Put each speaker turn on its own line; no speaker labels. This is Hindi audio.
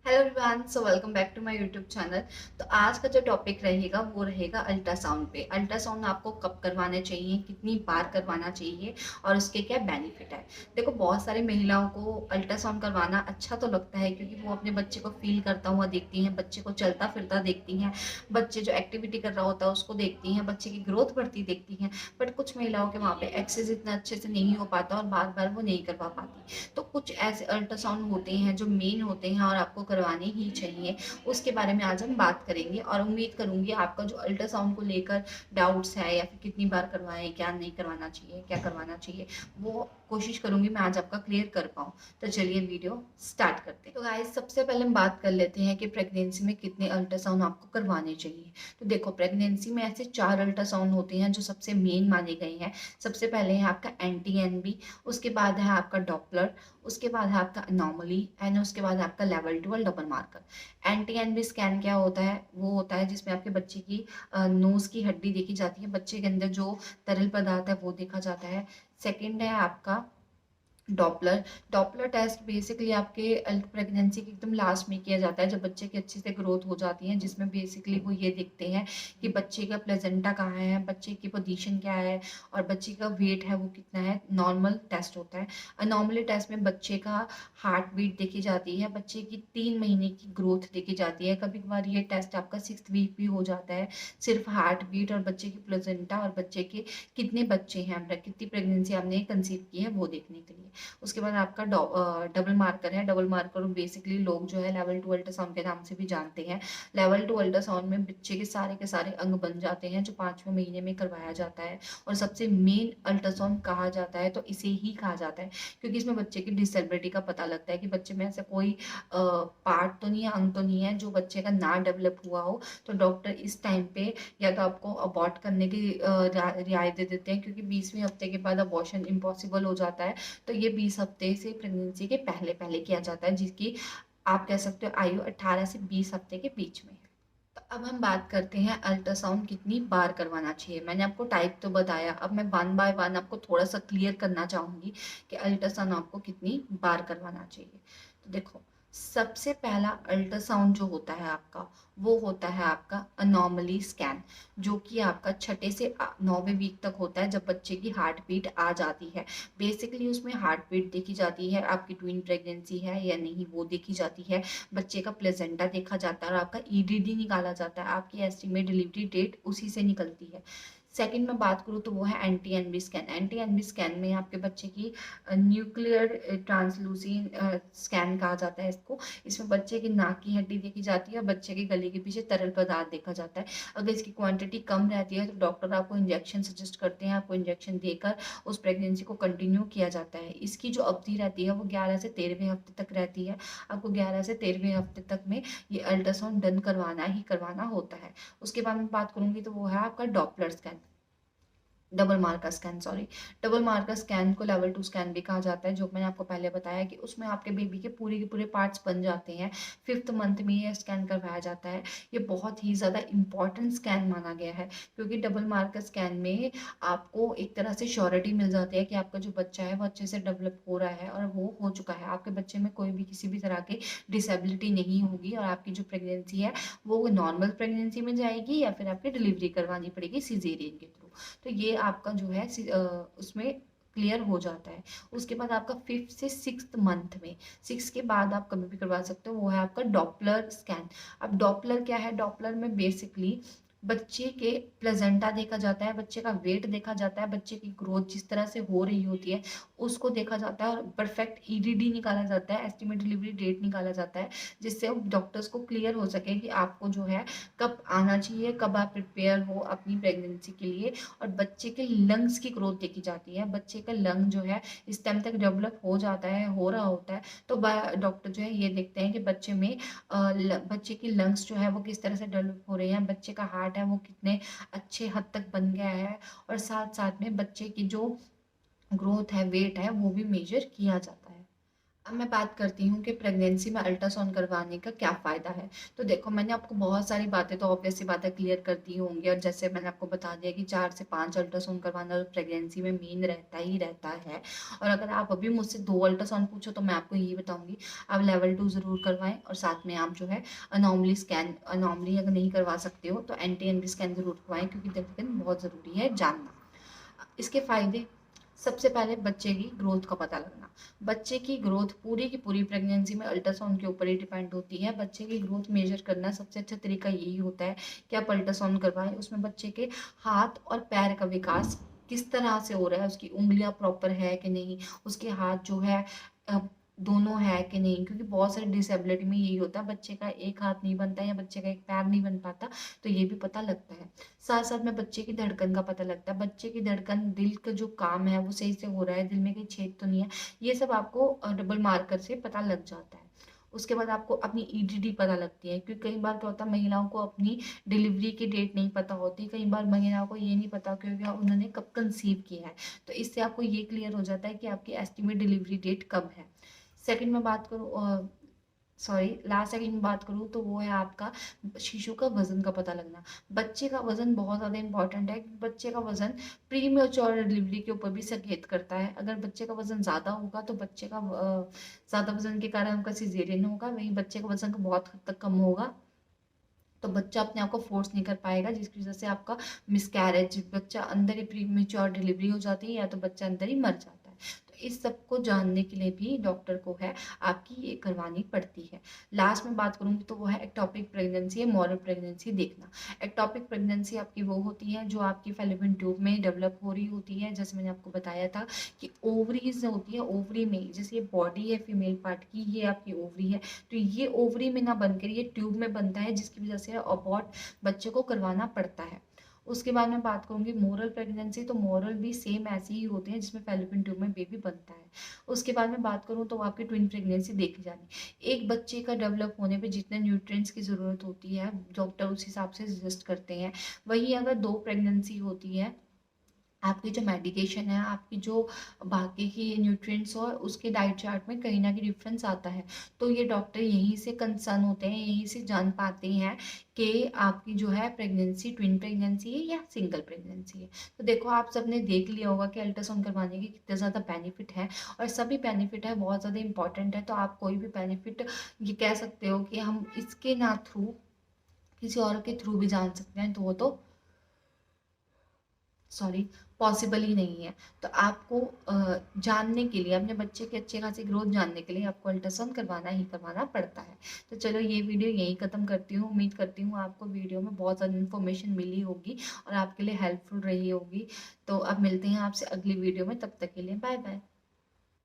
Hello everyone, so welcome back to my YouTube channel. तो आज का जो टॉपिक रहेगा वो रहेगा अल्ट्रासाउंड पे। अल्ट्रासाउंड आपको कब करवाना चाहिए, कितनी बार करवाना चाहिए और उसके क्या बेनिफिट है। देखो, बहुत सारी महिलाओं को अल्ट्रासाउंड करवाना अच्छा तो लगता है क्योंकि वो अपने बच्चे को फील करता हुआ देखती हैं, बच्चे को चलता फिरता देखती हैं, बच्चे जो एक्टिविटी कर रहा होता है उसको देखती हैं, बच्चे की ग्रोथ बढ़ती देखती हैं। बट कुछ महिलाओं के वहाँ पे एक्सेस इतना अच्छे से नहीं हो पाता और बार बार वो नहीं करवा पाती। तो कुछ ऐसे अल्ट्रासाउंड होते हैं जो मेन होते हैं और आपको करवाने ही चाहिए। उसके बारे में आज हम बात करेंगे और उम्मीद करूंगी आपका जो अल्ट्रासाउंड को लेकर डाउट्स है या फिर कितनी बार करवाएं, क्या नहीं करवाना चाहिए, क्या करवाना चाहिए, वो कोशिश करूंगी मैं आज आपका क्लियर कर पाऊँ। तो चलिए वीडियो स्टार्ट करते हैं। तो गाइस, सबसे पहले हम बात कर लेते हैं कि प्रेगनेंसी में कितने अल्ट्रासाउंड आपको करवाने चाहिए। तो देखो, प्रेगनेंसी में ऐसे 4 अल्ट्रासाउंड होते हैं जो सबसे मेन माने गए हैं। सबसे पहले है आपका NT-NB, उसके बाद है आपका डॉपलर, उसके बाद है आपका अनोमली एंड उसके बाद है आपका level 2 double marker. NT-NB scan क्या होता है? वो होता है जिसमें आपके बच्चे की नोज की हड्डी देखी जाती है, बच्चे के अंदर जो तरल पदार्थ है वो देखा जाता है। सेकंड है आपका डॉपलर। डॉपलर टेस्ट बेसिकली आपके प्रेगनेंसी के एकदम लास्ट में किया जाता है जब बच्चे की अच्छे से ग्रोथ हो जाती है, जिसमें बेसिकली वो ये देखते हैं कि बच्चे का प्लेजेंटा कहाँ है, बच्चे की पोजीशन क्या है और बच्चे का वेट है वो कितना है। नॉर्मल टेस्ट होता है। अनॉर्मली टेस्ट में बच्चे का हार्ट बीट देखी जाती है, बच्चे की 3 महीने की ग्रोथ देखी जाती है। कभी कभार ये टेस्ट आपका 6th वीक भी हो जाता है। सिर्फ हार्ट बीट और बच्चे की प्लेजेंटा और बच्चे के कितने बच्चे हैं, कितनी प्रेगनेंसी आपने कंसीव की है वो देखने के लिए। उसके बाद आपका डबल मार्कर है। डबल मार्कर बेसिकली लोग जो है लेवल 2 अल्ट्रासाउंड के नाम से भी जानते हैं। लेवल 2 अल्ट्रासाउंड में बच्चे के सारे अंग बन जाते हैं जो 5वें महीने में करवाया जाता है और सबसे मेन अल्ट्रासाउंड कहा जाता है। तो इसे ही कहा जाता है क्योंकि इसमें बच्चे की डिसेबिलिटी का पता लगता है कि बच्चे में ऐसा कोई पार्ट तो नहीं है, अंग तो नहीं है जो बच्चे का ना डेवलप हुआ हो। तो डॉक्टर इस टाइम पे या तो आपको अबॉर्ट करने की रियायत दे देते हैं क्योंकि 20वें हफ्ते के बाद अबॉर्शन इम्पॉसिबल हो जाता है। तो ये 20 हफ्ते से प्रेगनेंसी के पहले पहले किया जाता है, जिसकी आप कह सकते हो आयु 18 से 20 हफ्ते के बीच में है। तो अब हम बात करते हैं अल्ट्रासाउंड कितनी बार करवाना चाहिए। मैंने आपको टाइप तो बताया, अब मैं वन बाय वन आपको थोड़ा सा क्लियर करना चाहूंगी कि अल्ट्रासाउंड आपको कितनी बार करवाना चाहिए। तो देखो, सबसे पहला अल्ट्रासाउंड जो होता है आपका वो होता है आपका अनॉमली स्कैन, जो कि आपका 6 से 9वें वीक तक होता है जब बच्चे की हार्ट बीट आ जाती है। बेसिकली उसमें हार्ट बीट देखी जाती है, आपकी ट्विन प्रेगनेंसी है या नहीं वो देखी जाती है, बच्चे का प्लेजेंटा देखा जाता है और आपका EDD निकाला जाता है। आपकी एस्टिमेट डिलीवरी डेट उसी से निकलती है। सेकंड में बात करूँ तो वो है NT-NB स्कैन। NT-NB स्कैन में आपके बच्चे की न्यूक्लियर ट्रांसलूसिन स्कैन कहा जाता है इसको। इसमें बच्चे की नाक की हड्डी देखी जाती है और बच्चे के गले के पीछे तरल पदार्थ देखा जाता है। अगर इसकी क्वांटिटी कम रहती है तो डॉक्टर आपको इंजेक्शन सजेस्ट करते हैं, आपको इंजेक्शन देकर उस प्रेगनेंसी को कंटिन्यू किया जाता है। इसकी जो अवधि रहती है वो 11 से 13वें हफ्ते तक रहती है। आपको 11 से 13वें हफ्ते तक में ये अल्ट्रासाउंड डन करवाना ही करवाना होता है। उसके बाद मैं बात करूंगी तो वो है आपका Doppler scan, double marker scan, sorry. Double marker scan को लेवल 2 स्कैन भी कहा जाता है, जो मैंने आपको पहले बताया कि उसमें आपके बेबी के पूरे पार्ट्स बन जाते हैं। 5th मंथ में ये स्कैन करवाया जाता है। ये बहुत ही ज़्यादा इंपॉर्टेंट स्कैन माना गया है क्योंकि डबल मार्कर स्कैन में आपको एक तरह से श्योरिटी मिल जाती है कि आपका जो बच्चा है वो अच्छे से डेवलप हो रहा है और वो हो चुका है। आपके बच्चे में कोई भी किसी भी तरह की डिसेबिलिटी नहीं होगी और आपकी जो प्रेगनेंसी है वो नॉर्मल प्रेगनेंसी में जाएगी या फिर आपकी डिलीवरी करवानी पड़ेगी सीजेरियन के थ्रू। तो ये आपका जो है उसमें क्लियर हो जाता है। उसके बाद आपका 5th से 6th मंथ में, 6 के बाद आप कभी भी करवा सकते हो, वो है आपका डॉपलर स्कैन। अब डॉपलर क्या है? डॉपलर में बेसिकली बच्चे के प्लेजेंटा देखा जाता है, बच्चे का वेट देखा जाता है, बच्चे की ग्रोथ जिस तरह से हो रही होती है उसको देखा जाता है और परफेक्ट EDD निकाला जाता है, एस्टिमेट डिलीवरी डेट निकाला जाता है, जिससे डॉक्टर्स को क्लियर हो सके कि आपको जो है कब आना चाहिए, कब आप प्रिपेयर हो अपनी प्रेगनेंसी के लिए। और बच्चे के लंग्स की ग्रोथ देखी जाती है, बच्चे का लंग जो है इस टाइम तक डेवलप हो जाता है, हो रहा होता है। तो डॉक्टर जो है ये देखते हैं कि बच्चे में बच्चे की लंग्स जो है वो किस तरह से डेवलप हो रही हैं, बच्चे का हार्ट है वो कितने अच्छे हद तक बन गया है और साथ साथ में बच्चे की जो ग्रोथ है, वेट है, वो भी मेजर किया जाता है। अब मैं बात करती हूँ कि प्रेगनेंसी में अल्ट्रासाउंड करवाने का क्या फ़ायदा है। तो देखो, मैंने आपको बहुत सारी बातें तो ऑब्वियस सी बातें क्लियर कर दी होंगी, और जैसे मैंने आपको बता दिया कि 4 से 5 अल्ट्रासाउंड करवाना तो प्रेगनेंसी में मेन रहता ही रहता है। और अगर आप अभी मुझसे 2 अल्ट्रासाउंड पूछो तो मैं आपको यही बताऊँगी, आप लेवल 2 ज़रूर करवाएँ, और साथ में आप जो है अनोमली स्कैन, अनोमली अगर नहीं करवा सकते हो तो एंटी स्कैन ज़रूर करवाएँ, क्योंकि देखिए बहुत ज़रूरी है जानना। इसके फायदे, सबसे पहले बच्चे की ग्रोथ का पता लगना। बच्चे की ग्रोथ पूरी की पूरी प्रेगनेंसी में अल्ट्रासाउंड के ऊपर ही डिपेंड होती है। बच्चे की ग्रोथ मेजर करना सबसे अच्छा तरीका यही होता है कि आप अल्ट्रासाउंड करवाएं। उसमें बच्चे के हाथ और पैर का विकास किस तरह से हो रहा है, उसकी उंगलियां प्रॉपर है कि नहीं, उसके हाथ जो है अ, दोनों है कि नहीं, क्योंकि बहुत सारी डिसेबिलिटी में यही होता है, बच्चे का एक हाथ नहीं बनता या बच्चे का एक पैर नहीं बन पाता, तो ये भी पता लगता है। साथ साथ में बच्चे की धड़कन का पता लगता है, बच्चे की धड़कन, दिल का जो काम है वो सही से हो रहा है, दिल में कहीं छेद तो नहीं है, ये सब आपको डबल मार्कर से पता लग जाता है। उसके बाद आपको अपनी ईडीडी पता लगती है, क्योंकि कई बार क्या होता है, महिलाओं को अपनी डिलीवरी की डेट नहीं पता होती, कई बार महिलाओं को ये नहीं पता क्योंकि उन्होंने कब कंसीव किया है। तो इससे आपको ये क्लियर हो जाता है कि आपकी एस्टिमेट डिलीवरी डेट कब है। सेकंड में बात करूँ, सॉरी, लास्ट सेकंड में बात करूँ तो वो है आपका शिशु का वजन का पता लगना। बच्चे का वजन बहुत ज़्यादा इंपॉर्टेंट है, बच्चे का वजन प्री मेच्योर डिलीवरी के ऊपर भी संकेत करता है। अगर बच्चे का वजन ज़्यादा होगा तो बच्चे का ज़्यादा वजन के कारण उनका सिजेरियन होगा, वहीं बच्चे का वजन का बहुत हद तक कम होगा तो बच्चा अपने आप को फोर्स नहीं कर पाएगा, जिसकी वजह से आपका मिसकैरेज, बच्चा अंदर ही प्री मेच्योर डिलीवरी हो जाती है, या तो बच्चा अंदर ही मर जाता है। तो इस सब को जानने के लिए भी डॉक्टर को है आपकी ये करवानी पड़ती है। लास्ट में बात करूंगी तो वो है एक्टोपिक प्रेगनेंसी या मॉरल प्रेगनेंसी देखना। एक्टोपिक प्रेगनेंसी आपकी वो होती है जो आपकी फैलोपियन ट्यूब में डेवलप हो रही होती है। जैसे मैंने आपको बताया था कि ओवरीज होती है, ओवरी में जैसे ये बॉडी है फीमेल पार्ट की, ये आपकी ओवरी है, तो ये ओवरी में ना बनकर ये ट्यूब में बनता है, जिसकी वजह से अबॉर्ट बच्चे को करवाना पड़ता है। उसके बाद मैं बात करूंगी मोरल प्रेगनेंसी, तो मोरल भी सेम ऐसी ही होते हैं जिसमें फैलोपियन ट्यूब में बेबी बनता है। उसके बाद मैं बात करूं तो आपकी ट्विन प्रेगनेंसी देखी जानी। एक बच्चे का डेवलप होने पे जितने न्यूट्रिएंट्स की जरूरत होती है डॉक्टर उस हिसाब से सजेस्ट करते हैं। वहीं अगर 2 प्रेगनेंसी होती है, आपकी जो मेडिकेशन है, आपकी जो बाकी की न्यूट्रिएंट्स और उसके डाइट चार्ट में कहीं ना कहीं डिफरेंस आता है, तो ये डॉक्टर यहीं से कंसर्न होते हैं, यहीं से जान पाते हैं कि आपकी जो है प्रेगनेंसी ट्विन प्रेगनेंसी है या सिंगल प्रेगनेंसी है। तो देखो, आप सबने देख लिया होगा कि अल्ट्रासाउंड करवाने के कितने ज़्यादा बेनिफिट है, और सभी बेनिफिट है बहुत ज़्यादा इंपॉर्टेंट है। तो आप कोई भी बेनिफिट ये कह सकते हो कि हम इसके ना थ्रू किसी और के थ्रू भी जान सकते हैं, तो वो तो सॉरी पॉसिबल ही नहीं है। तो आपको जानने के लिए, अपने बच्चे की अच्छे खासी ग्रोथ जानने के लिए आपको अल्ट्रासाउंड करवाना ही करवाना पड़ता है। तो चलो, ये वीडियो यहीं ख़त्म करती हूँ। उम्मीद करती हूँ आपको वीडियो में बहुत ज़्यादा इन्फॉर्मेशन मिली होगी और आपके लिए हेल्पफुल रही होगी। तो अब मिलते हैं आपसे अगली वीडियो में, तब तक के लिए बाय बाय।